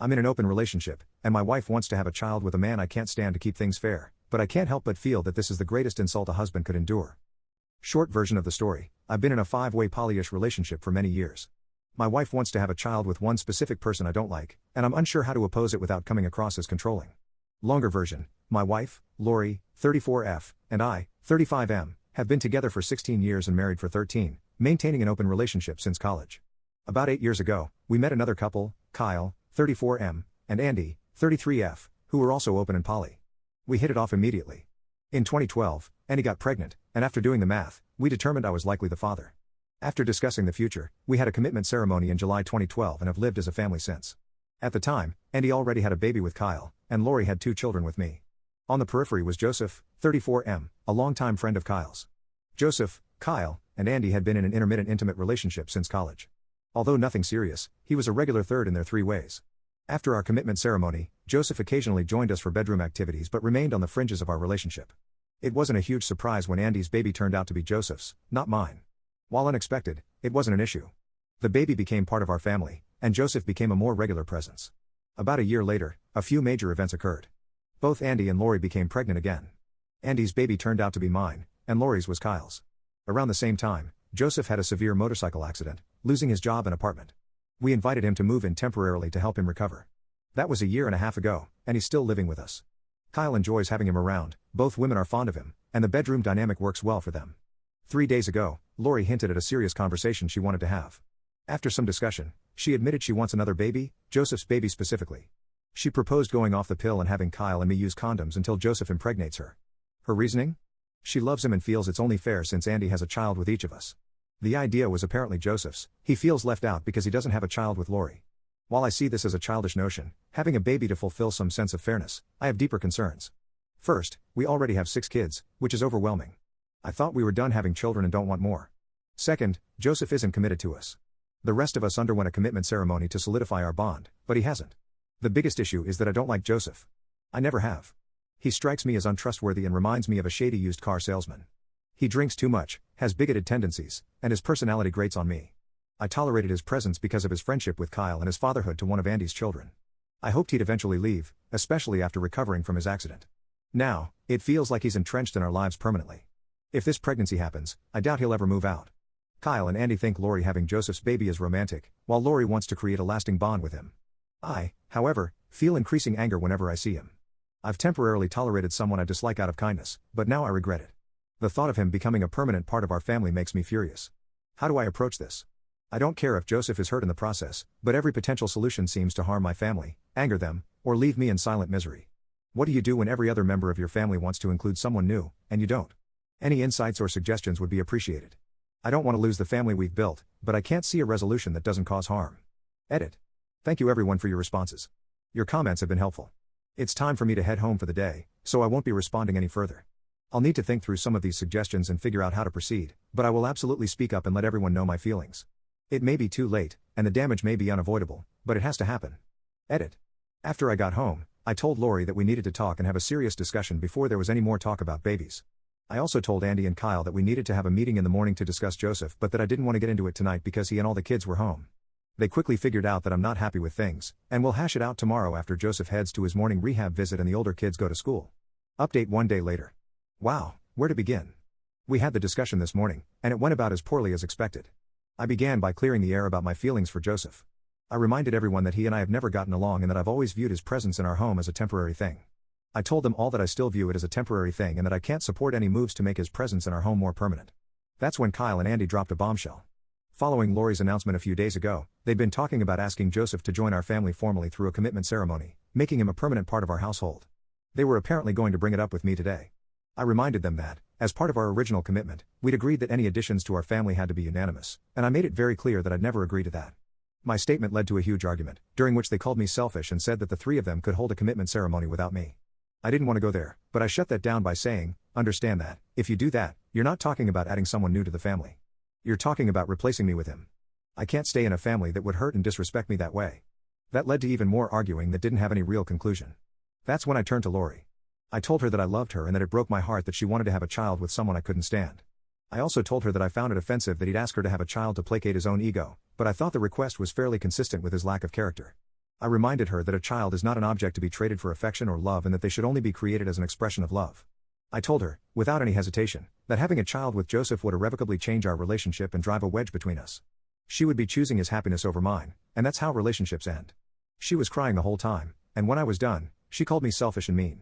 I'm in an open relationship, and my wife wants to have a child with a man I can't stand to keep things fair, but I can't help but feel that this is the greatest insult a husband could endure. Short version of the story, I've been in a 5-way polyish relationship for many years. My wife wants to have a child with one specific person I don't like, and I'm unsure how to oppose it without coming across as controlling. Longer version, my wife, Lori, 34F, and I, 35M, have been together for 16 years and married for 13, maintaining an open relationship since college. About 8 years ago, we met another couple, Kyle, 34M, and Andy, 33F, who were also open and poly. We hit it off immediately. In 2012, Andy got pregnant, and after doing the math, we determined I was likely the father. After discussing the future, we had a commitment ceremony in July 2012 and have lived as a family since. At the time, Andy already had a baby with Kyle, and Lori had 2 children with me. On the periphery was Joseph, 34M, a longtime friend of Kyle's. Joseph, Kyle, and Andy had been in an intermittent intimate relationship since college. Although nothing serious, he was a regular third in their 3 ways. After our commitment ceremony, Joseph occasionally joined us for bedroom activities but remained on the fringes of our relationship. It wasn't a huge surprise when Andy's baby turned out to be Joseph's, not mine. While unexpected, it wasn't an issue. The baby became part of our family, and Joseph became a more regular presence. About a year later, a few major events occurred. Both Andy and Lori became pregnant again. Andy's baby turned out to be mine, and Lori's was Kyle's. Around the same time, Joseph had a severe motorcycle accident, losing his job and apartment. We invited him to move in temporarily to help him recover. That was a year and a half ago, and he's still living with us. Kyle enjoys having him around, both women are fond of him, and the bedroom dynamic works well for them. 3 days ago, Lori hinted at a serious conversation she wanted to have. After some discussion, she admitted she wants another baby, Joseph's baby specifically. She proposed going off the pill and having Kyle and me use condoms until Joseph impregnates her. Her reasoning? She loves him and feels it's only fair since Andy has a child with each of us. The idea was apparently Joseph's. He feels left out because he doesn't have a child with Lori. While I see this as a childish notion, having a baby to fulfill some sense of fairness, I have deeper concerns. First, we already have 6 kids, which is overwhelming. I thought we were done having children and don't want more. Second, Joseph isn't committed to us. The rest of us underwent a commitment ceremony to solidify our bond, but he hasn't. The biggest issue is that I don't like Joseph. I never have. He strikes me as untrustworthy and reminds me of a shady used car salesman. He drinks too much, has bigoted tendencies, and his personality grates on me. I tolerated his presence because of his friendship with Kyle and his fatherhood to one of Andy's children. I hoped he'd eventually leave, especially after recovering from his accident. Now, it feels like he's entrenched in our lives permanently. If this pregnancy happens, I doubt he'll ever move out. Kyle and Andy think Lori having Joseph's baby is romantic, while Lori wants to create a lasting bond with him. I, however, feel increasing anger whenever I see him. I've temporarily tolerated someone I dislike out of kindness, but now I regret it. The thought of him becoming a permanent part of our family makes me furious. How do I approach this? I don't care if Joseph is hurt in the process, but every potential solution seems to harm my family, anger them, or leave me in silent misery. What do you do when every other member of your family wants to include someone new, and you don't? Any insights or suggestions would be appreciated. I don't want to lose the family we've built, but I can't see a resolution that doesn't cause harm. Edit. Thank you everyone for your responses. Your comments have been helpful. It's time for me to head home for the day, so I won't be responding any further. I'll need to think through some of these suggestions and figure out how to proceed, but I will absolutely speak up and let everyone know my feelings. It may be too late, and the damage may be unavoidable, but it has to happen. Edit. After I got home, I told Lori that we needed to talk and have a serious discussion before there was any more talk about babies. I also told Andy and Kyle that we needed to have a meeting in the morning to discuss Joseph, but that I didn't want to get into it tonight because he and all the kids were home. They quickly figured out that I'm not happy with things, and we'll hash it out tomorrow after Joseph heads to his morning rehab visit and the older kids go to school. Update 1 day later. Wow, where to begin? We had the discussion this morning, and it went about as poorly as expected. I began by clearing the air about my feelings for Joseph. I reminded everyone that he and I have never gotten along and that I've always viewed his presence in our home as a temporary thing. I told them all that I still view it as a temporary thing and that I can't support any moves to make his presence in our home more permanent. That's when Kyle and Andy dropped a bombshell. Following Lori's announcement a few days ago, they'd been talking about asking Joseph to join our family formally through a commitment ceremony, making him a permanent part of our household. They were apparently going to bring it up with me today. I reminded them that, as part of our original commitment, we'd agreed that any additions to our family had to be unanimous, and I made it very clear that I'd never agree to that. My statement led to a huge argument, during which they called me selfish and said that the 3 of them could hold a commitment ceremony without me. I didn't want to go there, but I shut that down by saying, understand that, if you do that, you're not talking about adding someone new to the family. You're talking about replacing me with him. I can't stay in a family that would hurt and disrespect me that way. That led to even more arguing that didn't have any real conclusion. That's when I turned to Lori. I told her that I loved her and that it broke my heart that she wanted to have a child with someone I couldn't stand. I also told her that I found it offensive that he'd ask her to have a child to placate his own ego, but I thought the request was fairly consistent with his lack of character. I reminded her that a child is not an object to be traded for affection or love and that they should only be created as an expression of love. I told her, without any hesitation, that having a child with Joseph would irrevocably change our relationship and drive a wedge between us. She would be choosing his happiness over mine, and that's how relationships end. She was crying the whole time, and when I was done, she called me selfish and mean.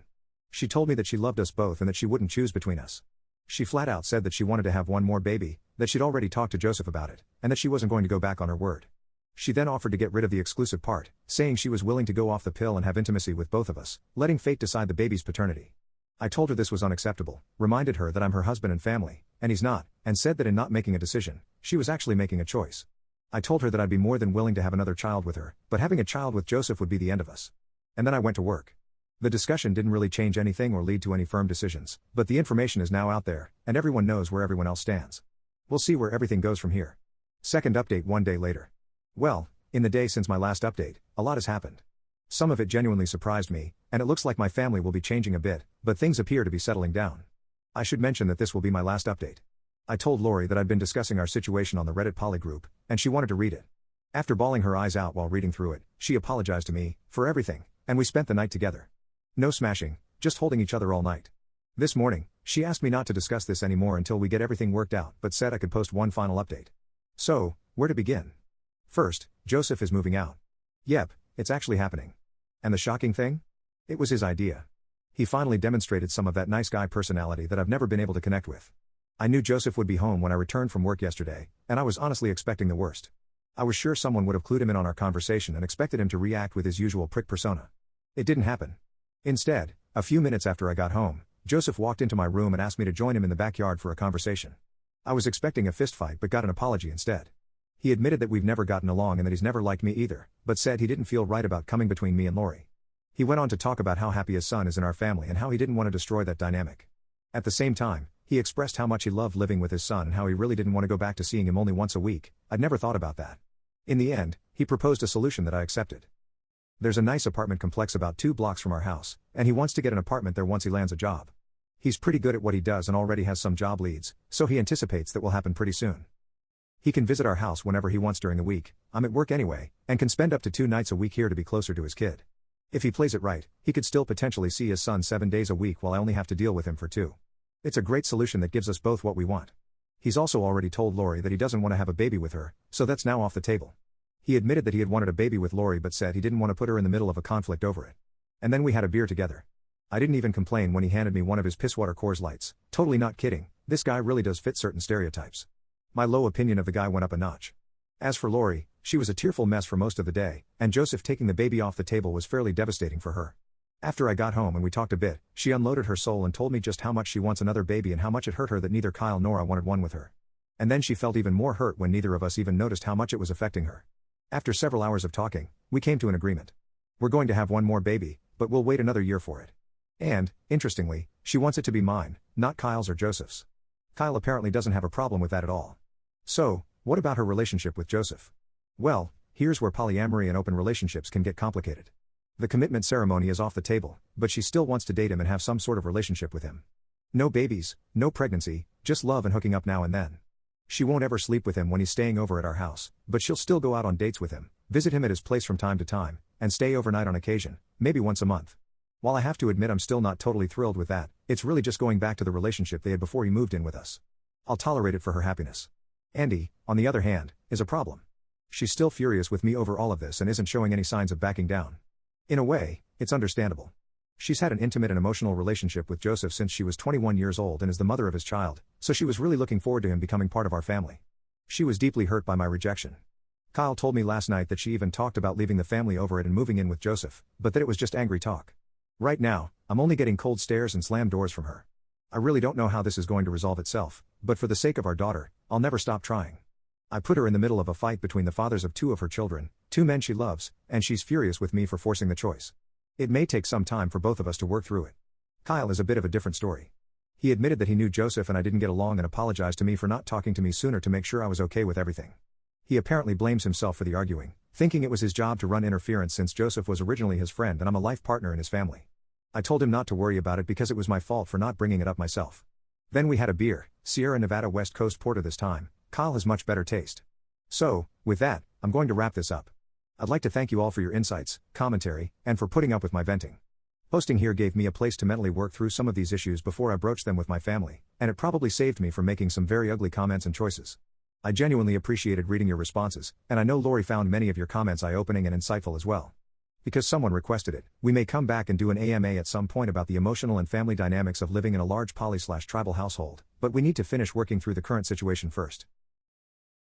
She told me that she loved us both and that she wouldn't choose between us. She flat out said that she wanted to have one more baby, that she'd already talked to Joseph about it, and that she wasn't going to go back on her word. She then offered to get rid of the exclusive part, saying she was willing to go off the pill and have intimacy with both of us, letting fate decide the baby's paternity. I told her this was unacceptable, reminded her that I'm her husband and family, and he's not, and said that in not making a decision, she was actually making a choice. I told her that I'd be more than willing to have another child with her, but having a child with Joseph would be the end of us. And then I went to work. The discussion didn't really change anything or lead to any firm decisions, but the information is now out there, and everyone knows where everyone else stands. We'll see where everything goes from here. Second update 1 day later. Well, in the day since my last update, a lot has happened. Some of it genuinely surprised me, and it looks like my family will be changing a bit, but things appear to be settling down. I should mention that this will be my last update. I told Lori that I'd been discussing our situation on the Reddit Poly group, and she wanted to read it. After bawling her eyes out while reading through it, she apologized to me for everything, and we spent the night together. No smashing, just holding each other all night. This morning, she asked me not to discuss this anymore until we get everything worked out, but said I could post one final update. So, where to begin? First, Joseph is moving out. Yep, it's actually happening. And the shocking thing? It was his idea. He finally demonstrated some of that nice guy personality that I've never been able to connect with. I knew Joseph would be home when I returned from work yesterday, and I was honestly expecting the worst. I was sure someone would have clued him in on our conversation and expected him to react with his usual prick persona. It didn't happen. Instead, a few minutes after I got home, Joseph walked into my room and asked me to join him in the backyard for a conversation. I was expecting a fistfight but got an apology instead. He admitted that we've never gotten along and that he's never liked me either, but said he didn't feel right about coming between me and Lori. He went on to talk about how happy his son is in our family and how he didn't want to destroy that dynamic. At the same time, he expressed how much he loved living with his son and how he really didn't want to go back to seeing him only once a week. I'd never thought about that. In the end, he proposed a solution that I accepted. There's a nice apartment complex about 2 blocks from our house, and he wants to get an apartment there once he lands a job. He's pretty good at what he does and already has some job leads, so he anticipates that will happen pretty soon. He can visit our house whenever he wants during the week, I'm at work anyway, and can spend up to 2 nights a week here to be closer to his kid. If he plays it right, he could still potentially see his son 7 days a week while I only have to deal with him for 2. It's a great solution that gives us both what we want. He's also already told Lori that he doesn't want to have a baby with her, so that's now off the table. He admitted that he had wanted a baby with Lori but said he didn't want to put her in the middle of a conflict over it. And then we had a beer together. I didn't even complain when he handed me one of his pisswater Coors Lights, totally not kidding, this guy really does fit certain stereotypes. My low opinion of the guy went up a notch. As for Lori, she was a tearful mess for most of the day, and Joseph taking the baby off the table was fairly devastating for her. After I got home and we talked a bit, she unloaded her soul and told me just how much she wants another baby and how much it hurt her that neither Kyle nor I wanted one with her. And then she felt even more hurt when neither of us even noticed how much it was affecting her. After several hours of talking, we came to an agreement. We're going to have one more baby, but we'll wait another year for it. And, interestingly, she wants it to be mine, not Kyle's or Joseph's. Kyle apparently doesn't have a problem with that at all. So, what about her relationship with Joseph? Well, here's where polyamory and open relationships can get complicated. The commitment ceremony is off the table, but she still wants to date him and have some sort of relationship with him. No babies, no pregnancy, just love and hooking up now and then. She won't ever sleep with him when he's staying over at our house, but she'll still go out on dates with him, visit him at his place from time to time, and stay overnight on occasion, maybe once a month. While I have to admit I'm still not totally thrilled with that, it's really just going back to the relationship they had before he moved in with us. I'll tolerate it for her happiness. Andy, on the other hand, is a problem. She's still furious with me over all of this and isn't showing any signs of backing down. In a way, it's understandable. She's had an intimate and emotional relationship with Joseph since she was 21 years old and is the mother of his child, so she was really looking forward to him becoming part of our family. She was deeply hurt by my rejection. Kyle told me last night that she even talked about leaving the family over it and moving in with Joseph, but that it was just angry talk. Right now, I'm only getting cold stares and slammed doors from her. I really don't know how this is going to resolve itself, but for the sake of our daughter, I'll never stop trying. I put her in the middle of a fight between the fathers of 2 of her children, 2 men she loves, and she's furious with me for forcing the choice. It may take some time for both of us to work through it. Kyle is a bit of a different story. He admitted that he knew Joseph and I didn't get along and apologized to me for not talking to me sooner to make sure I was okay with everything. He apparently blames himself for the arguing, thinking it was his job to run interference since Joseph was originally his friend and I'm a life partner in his family. I told him not to worry about it because it was my fault for not bringing it up myself. Then we had a beer, Sierra Nevada West Coast Porter this time. Kyle has much better taste. So, with that, I'm going to wrap this up. I'd like to thank you all for your insights, commentary, and for putting up with my venting. Posting here gave me a place to mentally work through some of these issues before I broached them with my family, and it probably saved me from making some very ugly comments and choices. I genuinely appreciated reading your responses, and I know Lori found many of your comments eye-opening and insightful as well. Because someone requested it, we may come back and do an AMA at some point about the emotional and family dynamics of living in a large poly/tribal household, but we need to finish working through the current situation first.